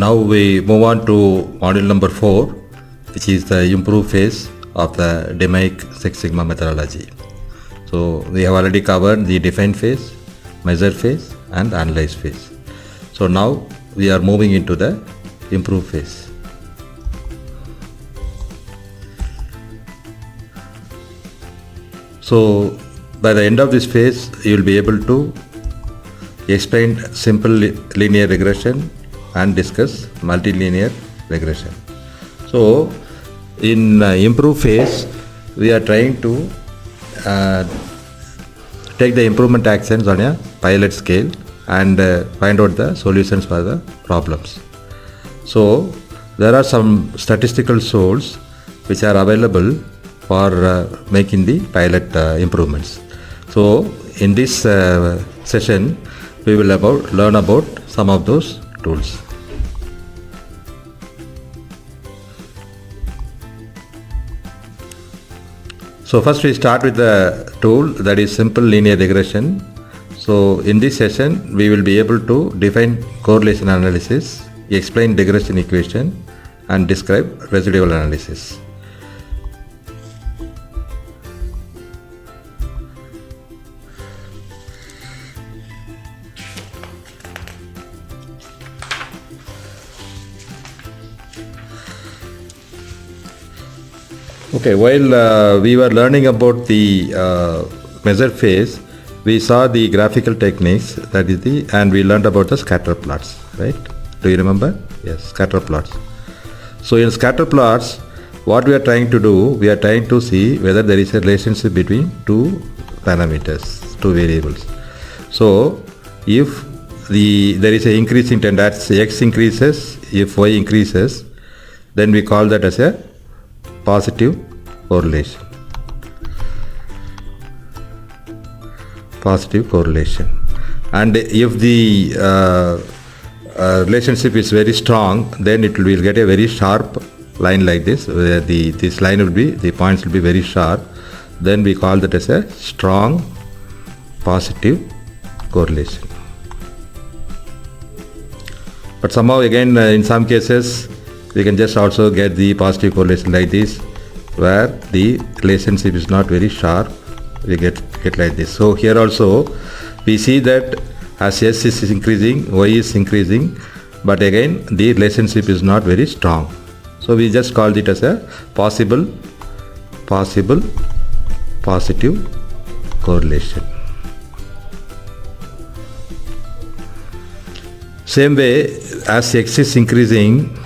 Now we move on to module number 4, which is the improve phase of the DMAIC Six Sigma methodology. So we have already covered the define phase, measure phase and analyze phase. So now we are moving into the improve phase. So by the end of this phase, you will be able to explain simple linear regression and discuss multilinear regression. So in improve phase, we are trying to take the improvement actions on a pilot scale and find out the solutions for the problems. So there are some statistical tools which are available for making the pilot improvements. So in this session, we will learn about some of those tools. So first we start with the tool that is simple linear regression. So in this session, we will be able to define correlation analysis, explain regression equation and describe residual analysis. Okay, while we were learning about the measure phase, we saw the graphical techniques, that is and we learned about the scatter plots, right? Do you remember? Yes, scatter plots. So in scatter plots, what we are trying to do, we are trying to see whether there is a relationship between two parameters, two variables. So if there is an increasing tendency, x increases, if y increases, then we call that as a positive correlation. Positive correlation. And if the relationship is very strong, then it will get a very sharp line like this, where this line will be, the points will be very sharp. Then we call that as a strong positive correlation. But somehow again, in some cases, we can just also get the positive correlation like this, where the relationship is not very sharp. We get like this. So here also we see that as S is increasing, Y is increasing, but again the relationship is not very strong. So we just called it as a possible positive correlation. Same way, as X is increasing,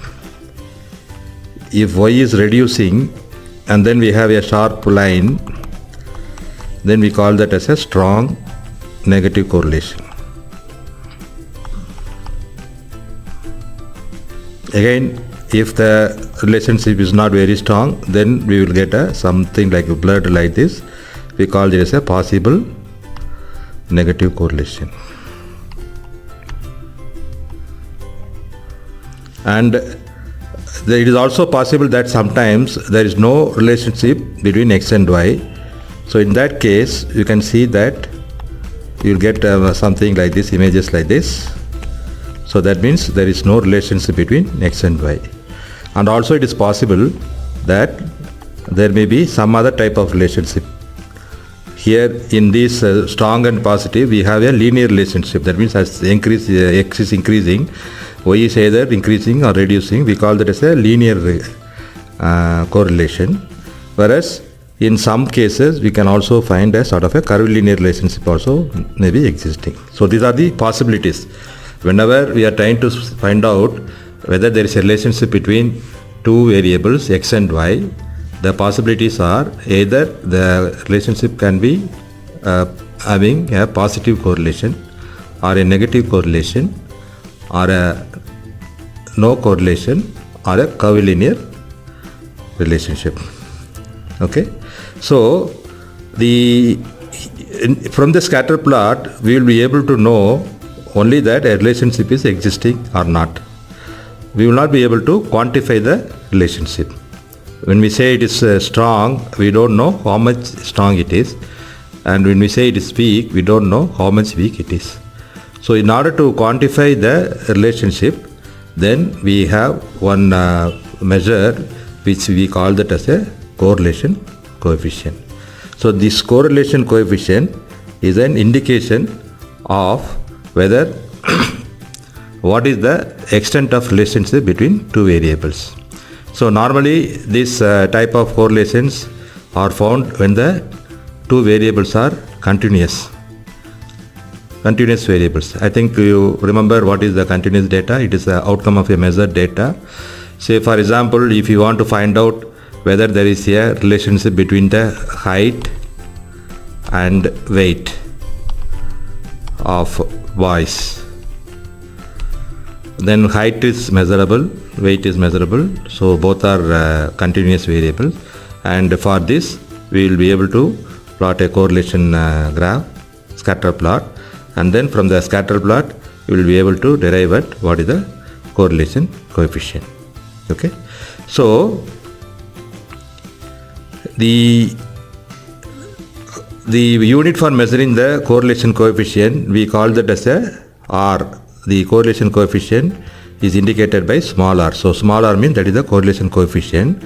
if Y is reducing and then we have a sharp line, then we call that as a strong negative correlation. Again, if the relationship is not very strong, then we will get something like a blurred like this. We call it as a possible negative correlation. And it is also possible that sometimes there is no relationship between X and Y. So in that case, you can see that you will get something like this, images like this. So that means there is no relationship between X and Y. And also it is possible that there may be some other type of relationship. Here in this strong and positive, we have a linear relationship. That means as X is increasing, Y is either increasing or reducing. We call that as a linear correlation. Whereas in some cases, we can also find a sort of a curvilinear relationship also may be existing. So these are the possibilities. Whenever we are trying to find out whether there is a relationship between two variables, X and Y, the possibilities are either the relationship can be having a positive correlation or a negative correlation or a no correlation or a curvilinear relationship. Okay, so from the scatter plot, we will be able to know only that a relationship is existing or not. We will not be able to quantify the relationship. When we say it is strong, we don't know how much strong it is, and when we say it is weak, we don't know how much weak it is. So in order to quantify the relationship, then we have one measure which we call that as a correlation coefficient. So this correlation coefficient is an indication of whether what is the extent of relationship between two variables. So normally this type of correlations are found when the two variables are continuous variables. I think you remember what is the continuous data. It is the outcome of a measured data. Say for example, if you want to find out whether there is a relationship between the height and weight of boys, then height is measurable, weight is measurable, so both are continuous variables, and for this we will be able to plot a correlation graph, scatter plot, and then from the scatter plot you will be able to derive at what is the correlation coefficient. Okay, so the unit for measuring the correlation coefficient, we call that as a R. The correlation coefficient is indicated by small r. So small r means that is the correlation coefficient,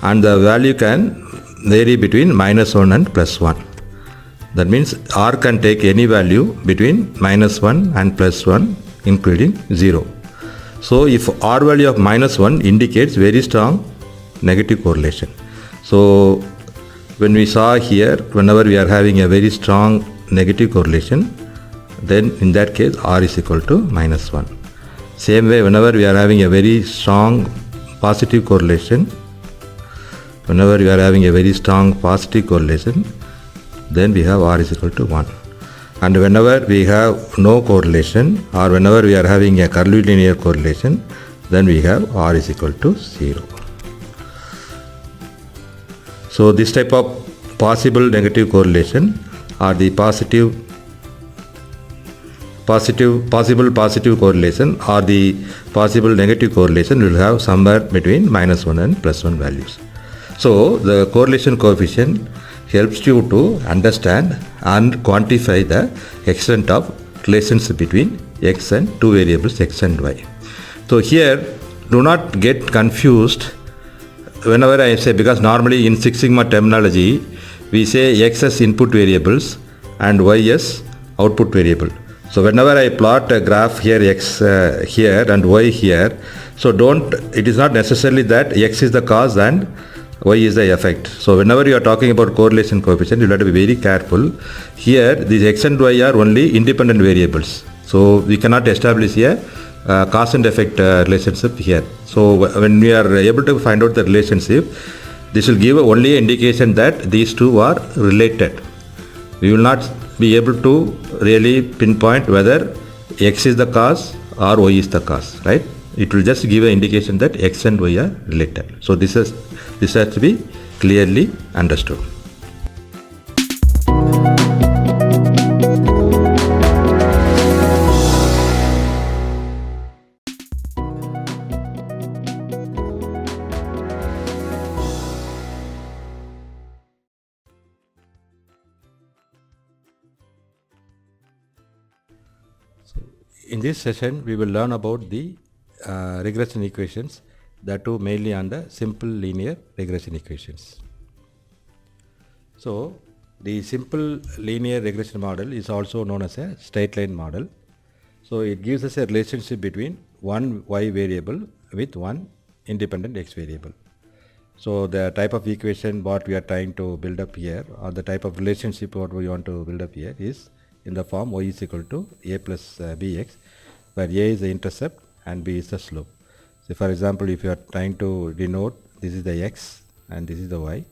and the value can vary between -1 and +1. That means r can take any value between -1 and +1 including 0. So if r value of -1 indicates very strong negative correlation. So when we saw here, whenever we are having a very strong negative correlation, then in that case r is equal to -1. Same way, whenever we are having a very strong positive correlation, then we have r is equal to 1. And whenever we have no correlation, or whenever we are having a curvilinear correlation, then we have r is equal to 0. So this type of possible negative correlation, or the possible positive correlation, or the possible negative correlation, will have somewhere between -1 and +1 values. So the correlation coefficient helps you to understand and quantify the extent of relationship between x and two variables x and y. So here, do not get confused whenever I say, because normally in Six Sigma terminology we say x as input variables and y as output variable. So whenever I plot a graph here, x here and y here, so it is not necessarily that x is the cause and y is the effect. So whenever you are talking about correlation coefficient, you have to be very careful. Here these x and y are only independent variables. So we cannot establish a cause and effect relationship here. So when we are able to find out the relationship, this will give only an indication that these two are related. We will not be able to really pinpoint whether x is the cause or y is the cause, right? It will just give an indication that x and y are related. So this has to be clearly understood. In this session, we will learn about the regression equations, that too mainly on the simple linear regression equations. So the simple linear regression model is also known as a straight line model. So it gives us a relationship between one y variable with one independent x variable. So the type of equation what we are trying to build up here, or the type of relationship what we want to build up here, is in the form y is equal to a plus bx, where a is the intercept and b is the slope. So for example, if you are trying to denote, this is the x and this is the y,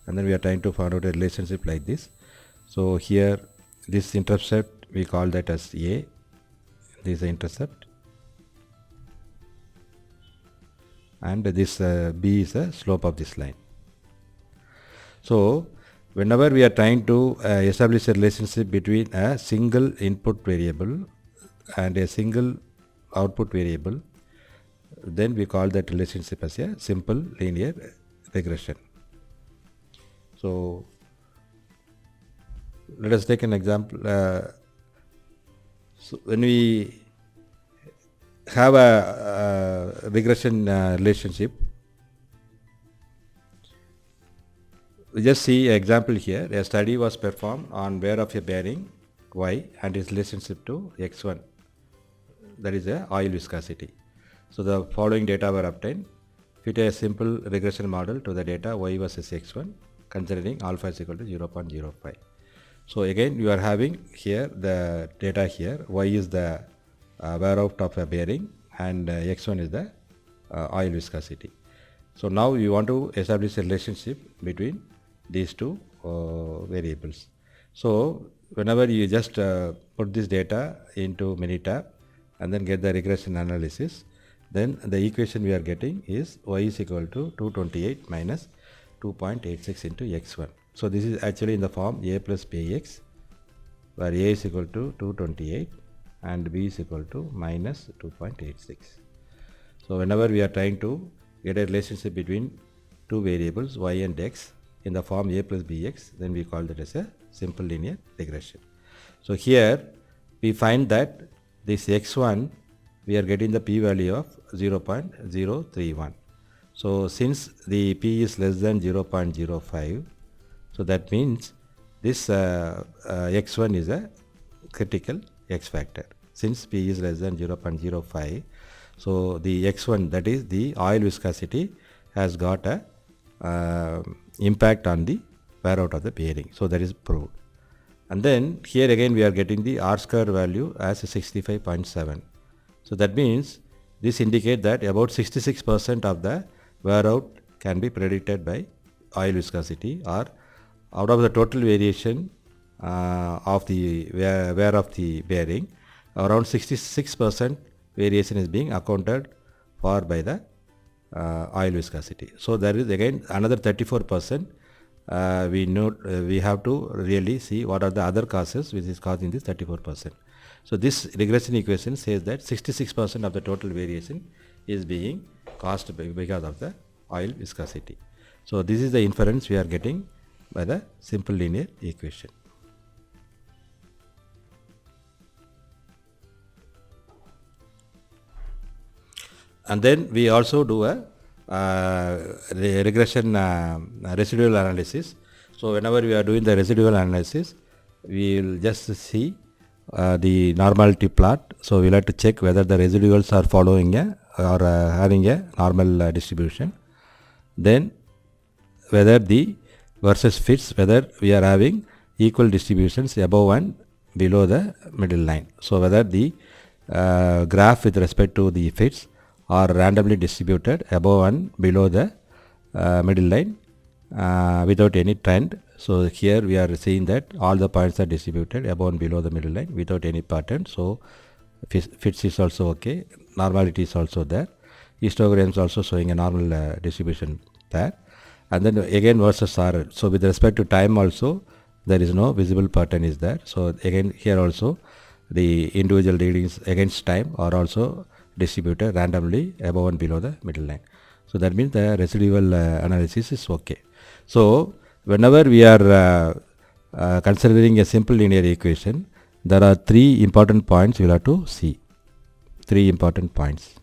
and then we are trying to find out a relationship like this. So here this intercept we call that as a, this is the intercept, and this b is the slope of this line. So whenever we are trying to establish a relationship between a single input variable and a single output variable, then we call that relationship as a simple linear regression. So let us take an example. So when we have a regression relationship. We just see an example here. A study was performed on wear of a bearing Y and its relationship to X1, that is a oil viscosity. So the following data were obtained. Fit a simple regression model to the data Y versus X1 considering alpha is equal to 0.05. So again you are having here the data here. Y is the wear out of a bearing and X1 is the oil viscosity. So now you want to establish a relationship between these two variables. So whenever you just put this data into Minitab and then get the regression analysis, then the equation we are getting is Y is equal to 228 minus 2.86 into X1. So this is actually in the form A plus Bx, where A is equal to 228 and B is equal to minus 2.86. So whenever we are trying to get a relationship between two variables Y and X in the form A plus Bx, then we call that as a simple linear regression. So here we find that this X1 we are getting the p-value of 0.031. So since the p is less than 0.05, so that means this X1 is a critical X factor. Since p is less than 0.05, so the X1, that is the oil viscosity, has got a impact on the wear out of the bearing. So that is proved. And then here again we are getting the R square value as 65.7. So that means this indicates that about 66% of the wear out can be predicted by oil viscosity, or out of the total variation of the wear of the bearing, around 66% variation is being accounted for by the oil viscosity. So there is again another 34%. We have to really see what are the other causes which is causing this 34%. So this regression equation says that 66% of the total variation is being caused because of the oil viscosity. So this is the inference we are getting by the simple linear equation. And then we also do a regression residual analysis. So whenever we are doing the residual analysis, we will just see the normality plot. So we'll have to check whether the residuals are following or having a normal distribution. Then whether the versus fits, whether we are having equal distributions above and below the middle line. So whether the graph with respect to the fits are randomly distributed above and below the middle line without any trend. So here we are seeing that all the points are distributed above and below the middle line without any pattern. So fits is also okay, normality is also there, histogram is also showing a normal distribution there. And then again versus RL. So with respect to time also there is no visible pattern is there. So again here also the individual readings against time are also distributed randomly above and below the middle line. So that means the residual analysis is okay. So whenever we are considering a simple linear equation, there are three important points you will have to see. Three important points.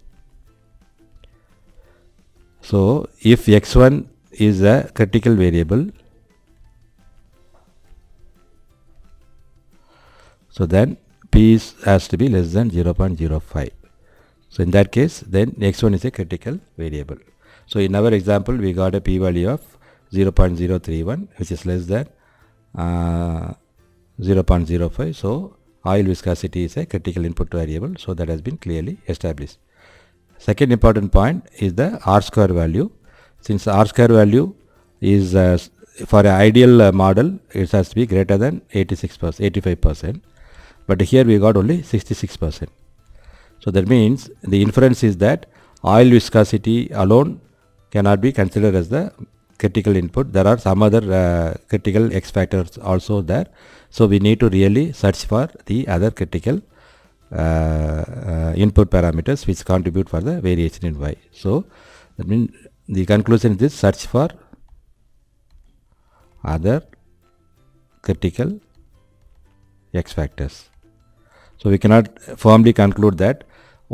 So if x1 is a critical variable, so then p has to be less than 0.05. So in that case, then x1 is a critical variable. So in our example, we got a p-value of 0.031, which is less than 0.05. So oil viscosity is a critical input variable. So that has been clearly established. Second important point is the R square value. Since R square value is for an ideal model, it has to be greater than 86%, 85%. But here we got only 66%. So that means the inference is that oil viscosity alone cannot be considered as the critical input. There are some other critical X factors also there. So we need to really search for the other critical input parameters which contribute for the variation in Y. So that means the conclusion is this: search for other critical X factors. So we cannot firmly conclude that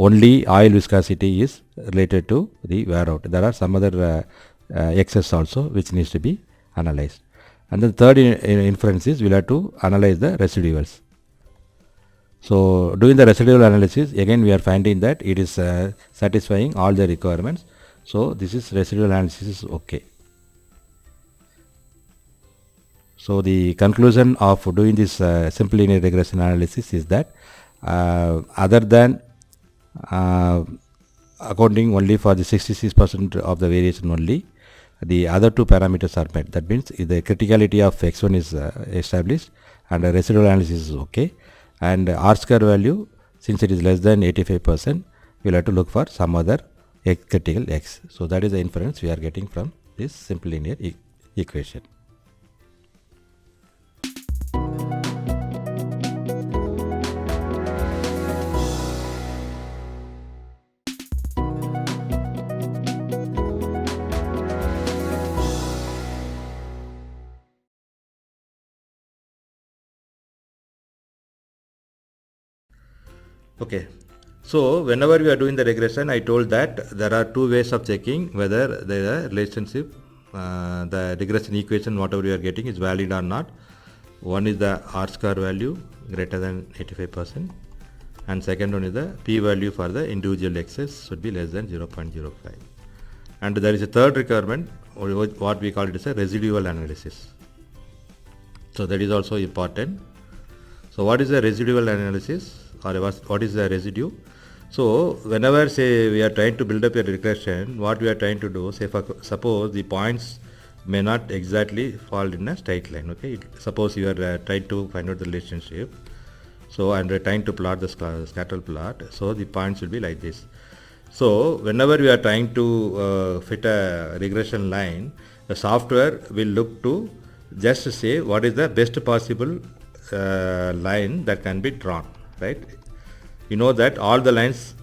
only oil viscosity is related to the wear out. There are some other excess also which needs to be analyzed. And the third inference is we'll have to analyze the residuals. So doing the residual analysis, again we are finding that it is satisfying all the requirements. So this is residual analysis is okay. So the conclusion of doing this simple linear regression analysis is that other than accounting only for the 66% of the variation only, the other two parameters are met. That means if the criticality of x1 is established and the residual analysis is okay, and R square value, since it is less than 85%, we will have to look for some other critical x. So that is the inference we are getting from this simple linear equation. Okay, so whenever we are doing the regression, I told that there are two ways of checking whether the relationship, the regression equation, whatever we are getting is valid or not. One is the R square value greater than 85%, and second one is the p value for the individual x's should be less than 0.05. And there is a third requirement, or what we call it as a residual analysis. So that is also important. So what is the residual analysis, or what is the residue? So whenever say we are trying to build up a regression, what we are trying to do, say for suppose the points may not exactly fall in a straight line. Okay, suppose you are trying to find out the relationship, so and we are trying to plot the scatter plot, so the points will be like this. So whenever we are trying to fit a regression line, the software will look to just say what is the best possible line that can be drawn, right? You know that all the lines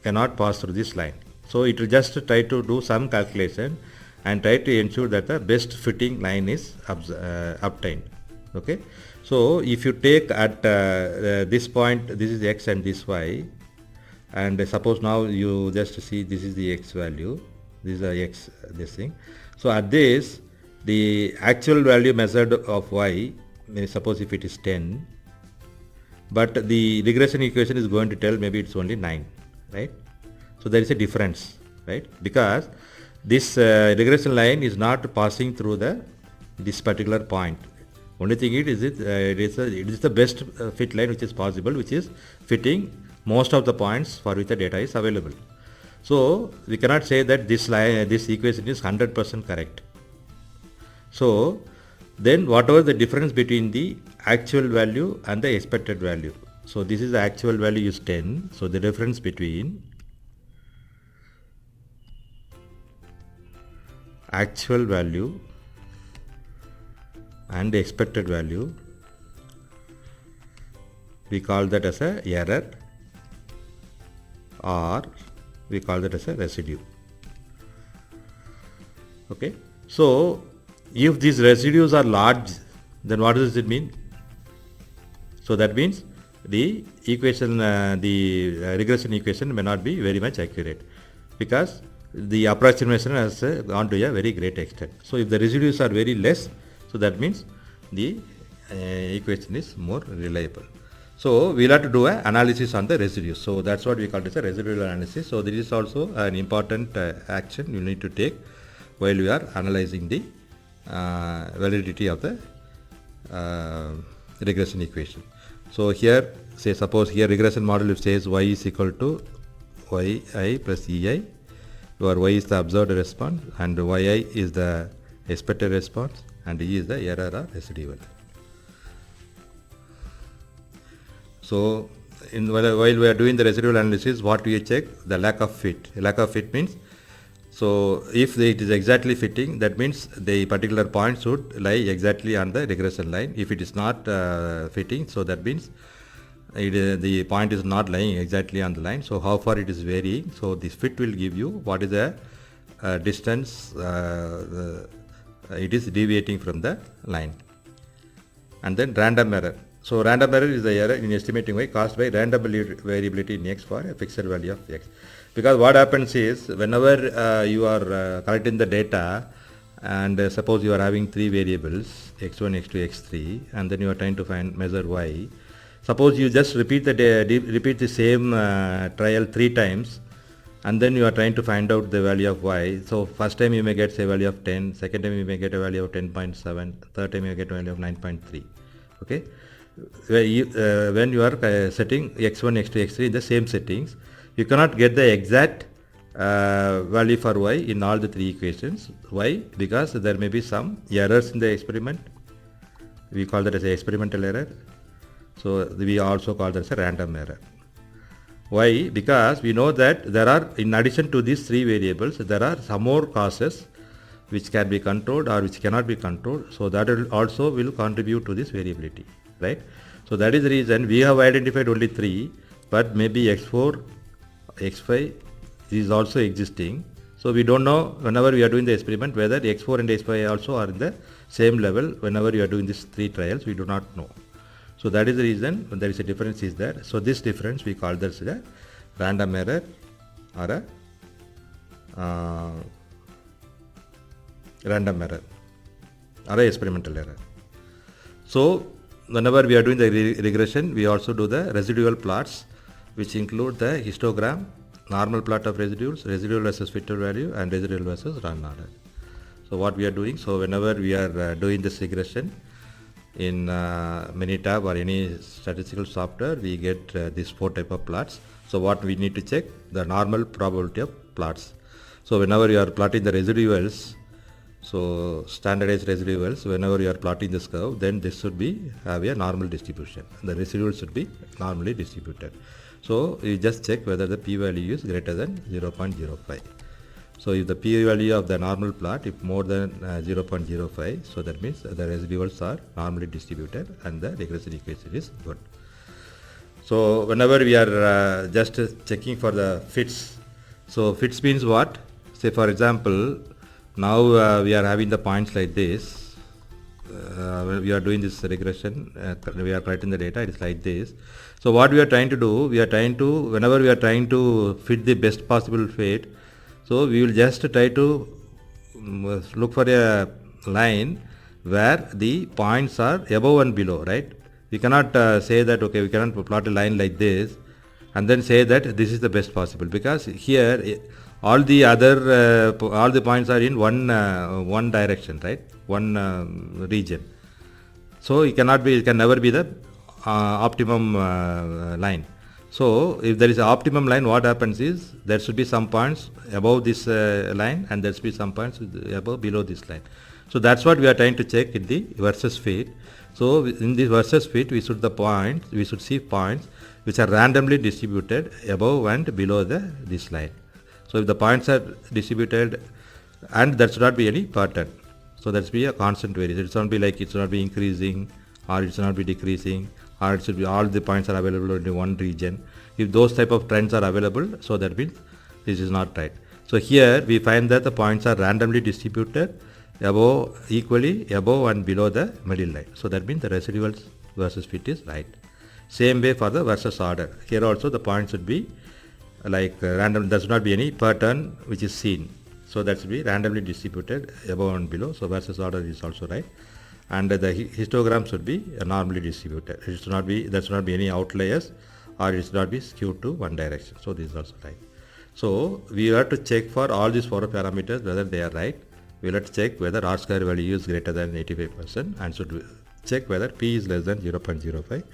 cannot pass through this line, so it will just try to do some calculation and try to ensure that the best fitting line is obtained. Okay, so if you take at this point, this is x and this y, and suppose now you just see this is the x value, this is the x, this thing. So at this, the actual value measured of y, suppose if it is 10, but the regression equation is going to tell maybe it's only 9, right? So there is a difference, right? Because this regression line is not passing through this particular point. Only thing it is the best fit line which is possible, which is fitting most of the points for which the data is available. So we cannot say that this equation is 100% correct. So then whatever the difference between the actual value and the expected value. So this is the actual value is 10. So the difference between actual value and the expected value, we call that as a error, or we call that as a residue. Okay, so if these residues are large, then what does it mean? So that means the equation, the regression equation may not be very much accurate, because the approximation has gone to a very great extent. So if the residues are very less, so that means the equation is more reliable. So we'll have to do an analysis on the residues. So that's what we call it as a residual analysis. So this is also an important action you need to take while we are analyzing the validity of the regression equation. So here, say suppose here regression model says y is equal to yi plus ei, where y is the observed response and yi is the expected response and e is the error or residual. So while we are doing the residual analysis, what we check? The lack of fit. Lack of fit means, so if it is exactly fitting, that means the particular point should lie exactly on the regression line. If it is not fitting, so that means the point is not lying exactly on the line. So how far it is varying. So this fit will give you what is the distance it is deviating from the line. And then random error. So random error is the error in estimating y caused by random variability in x for a fixed value of x. Because what happens is whenever you are collecting the data and suppose you are having three variables x1, x2, x3 and then you are trying to measure y. Suppose you just repeat the same trial 3 times and then you are trying to find out the value of y. So first time you may get say value of 10, second time you may get a value of 10.7, third time you get a value of 9.3. Okay. When you are setting x1, x2, x3 in the same settings, you cannot get the exact value for y in all the three equations. Why? Because there may be some errors in the experiment. We call that as a experimental error. So we also call that as a random error. Why? Because we know that there are, in addition to these three variables, there are some more causes which can be controlled or which cannot be controlled. So that will contribute to this variability, right? So that is the reason we have identified only 3, but maybe x4, x5 is also existing. So we don't know whenever we are doing the experiment whether x4 and x5 also are in the same level. Whenever you are doing these 3 trials, we do not know. So that is the reason when there is a difference is there. So this difference we call this a random error or a random error or a experimental error. So whenever we are doing the regression, we also do the residual plots, which include the histogram, normal plot of residuals, residual versus fitted value, and residual versus run order. So what we are doing, so whenever we are doing this regression in Minitab or any statistical software, we get these 4 type of plots. So what we need to check, the normal probability of plots. So whenever you are plotting the residuals, so standardized residuals, whenever you are plotting this curve, then this should be have a normal distribution. The residuals should be normally distributed. So you just check whether the p-value is greater than 0.05. So if the p-value of the normal plot if more than 0.05, so that means the residuals are normally distributed and the regression equation is good. So whenever we are just checking for the fits, so fits means what? Say for example, now we are having the points like this. When we are doing this regression, we are writing the data, it is like this. So what we are trying to do, whenever we are trying to fit the best possible fit, so we will just try to look for a line where the points are above and below, right? We cannot say that, okay, we cannot plot a line like this and then say that this is the best possible, because here all the points are in one direction, right? One region. So it can never be the optimum line. So if there is an optimum line, what happens is there should be some points above this line and there should be some points below this line. So that's what we are trying to check in the versus fit. So in the versus fit, we should see points which are randomly distributed above and below this line. So if the points are distributed, and there should not be any pattern. So that should be a constant variation. It should not be like it should not be increasing or it should not be decreasing, or it should be all the points are available in one region. If those type of trends are available, so that means this is not right. So here we find that the points are randomly distributed equally above and below the middle line. So that means the residuals versus fit is right. Same way for the versus order. Here also the points should be like random. There should not be any pattern which is seen. So that should be randomly distributed above and below. So versus order is also right. And the histogram should be normally distributed. There should not be any outliers, or it should not be skewed to one direction. So this is also right. So we have to check for all these 4 parameters whether they are right. We will have to check whether R square value is greater than 85% and should check whether P is less than 0.05.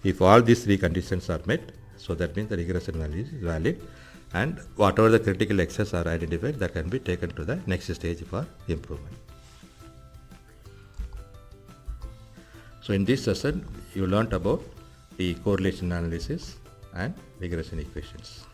If all these 3 conditions are met, so that means the regression value is valid, and whatever the critical excess are identified, that can be taken to the next stage for improvement. So in this session, you learnt about the correlation analysis and regression equations.